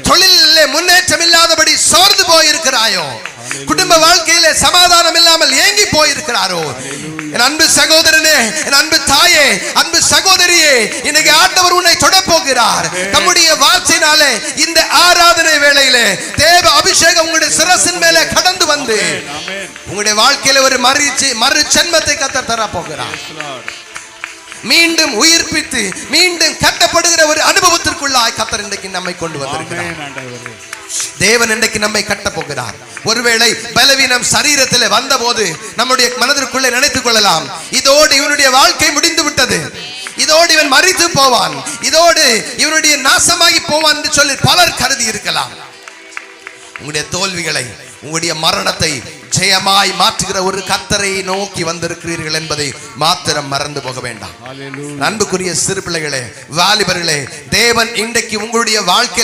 தொழிலே முன்னேற்றம் இல்லாதபடி சோர்ந்து போயிருக்கிறாயோ, குடும்ப வாழ்க்கையிலே சமாதானம் இல்லாமல் ஏங்கி போயிருக்கிறாரோ, என் அன்பு சகோதரனே, என் அன்பு தாயே, அன்பு சகோதரியே, இன்னைக்கு ஆண்டவர் உன்னை தொட போகிறார். நம்முடைய வார்த்தையினாலே இந்த ஆராதனை வேளையிலே தேவ அபிஷேகம் உங்களுடைய சிரசின் மேலே கடந்து வந்து உங்களுடைய வாழ்க்கையில ஒரு மறு ஜென்மத்தை கர்த்தர் தர போகிறார். மீண்டும் உயிர்ப்பித்து மீண்டும் கட்டப்படுகிற ஒரு அனுபவத்திற்குள்ளாய் கர்த்தர் இன்றைக்கு நம்மை கொண்டு வந்திருக்கிறார். தேவன் இன்றைக்கு நம்மை கட்ட போகிறார். ஒருவேளை பலவீனம் சரீரத்தில் வந்தபோது நம்முடைய மனதிற்குள்ளே நினைத்துக் கொள்ளலாம், இதோடு இவனுடைய வாழ்க்கை முடிந்து விட்டது, இதோடு இவன் மரித்து போவான், இதோடு இவனுடைய நாசமாகி போவான் என்று சொல்லி பலர் கருதி இருக்கலாம். உங்களுடைய தோல்விகளை, உங்களுடைய மரணத்தை ஜெயமாய் மாற்றுகிற ஒரு கர்த்தரை நோக்கி வந்திருக்கிறீர்கள் என்பதை மாத்திரம் மறந்து போக வேண்டாம். அன்புக்குரிய சிறு பிள்ளைகளே, வாலிபர்களே, தேவன் இன்றைக்கு உங்களுடைய வாழ்க்கை